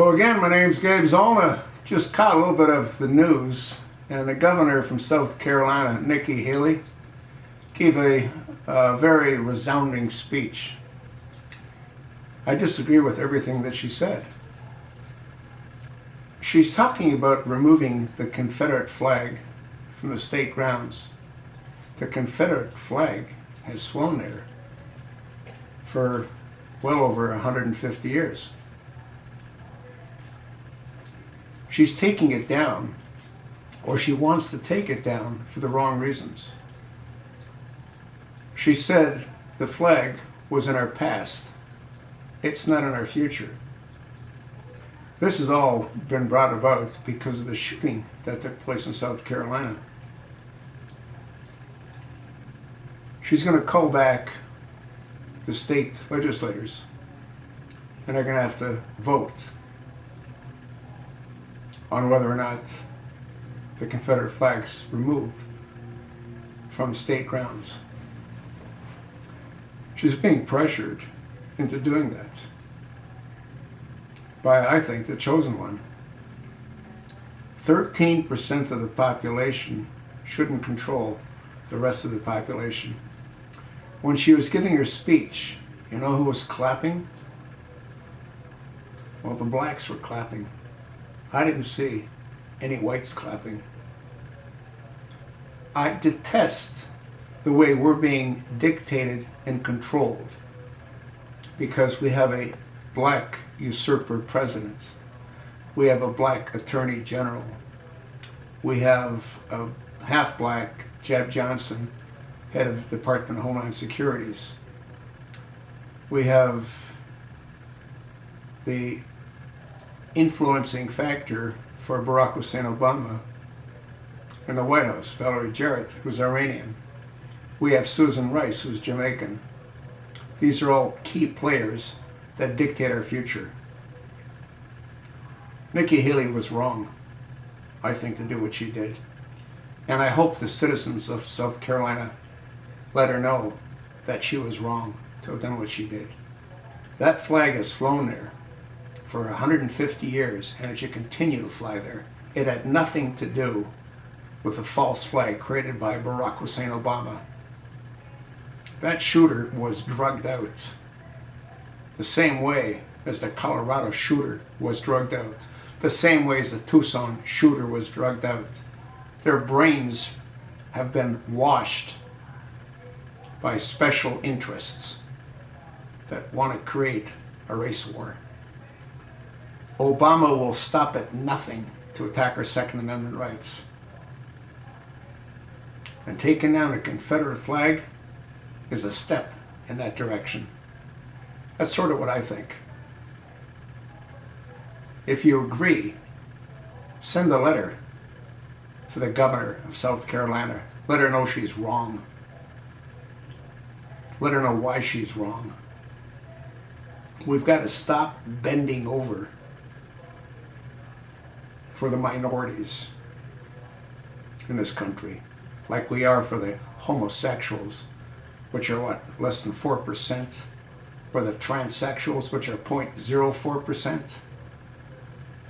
So again, my name's Gabe Zollner. Just caught a little bit of the news, and the governor from South Carolina, Nikki Haley, gave a very resounding speech. I disagree with everything that she said. She's talking about removing the Confederate flag from the state grounds. The Confederate flag has flown there for well over 150 years. She's taking it down, or she wants to take it down, for the wrong reasons. She said the flag was in our past. It's not in our future. This has all been brought about because of the shooting that took place in South Carolina. She's going to call back the state legislators, and they're going to have to vote on whether or not the Confederate flag's removed from state grounds. She's being pressured into doing that by, I think, the chosen one. 13% of the population shouldn't control the rest of the population. When she was giving her speech, you know who was clapping? Well, the blacks were clapping. I didn't see any whites clapping. I detest the way we're being dictated and controlled because we have a black usurper president. We have a black attorney general. We have a half-black Jeb Johnson, head of the Department of Homeland Securities. We have the influencing factor for Barack Hussein Obama in the White House, Valerie Jarrett, who's Iranian. We have Susan Rice, who's Jamaican. These are all key players that dictate our future. Nikki Haley was wrong, I think, to do what she did. And I hope the citizens of South Carolina let her know that she was wrong to have done what she did. That flag has flown there for 150 years, and it should continue to fly there. It had nothing to do with the false flag created by Barack Hussein Obama. That shooter was drugged out the same way as the Colorado shooter was drugged out, the same way as the Tucson shooter was drugged out. Their brains have been washed by special interests that want to create a race war. Obama will stop at nothing to attack our Second Amendment rights. And taking down a Confederate flag is a step in that direction. That's sort of what I think. If you agree, send a letter to the governor of South Carolina. Let her know she's wrong. Let her know why she's wrong. We've got to stop bending over for the minorities in this country, like we are for the homosexuals, which are what, less than 4%, or the transsexuals, which are 0.04%.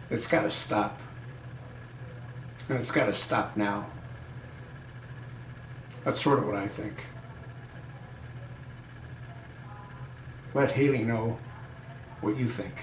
It's got to stop. And it's got to stop now. That's sort of what I think. Let Haley know what you think.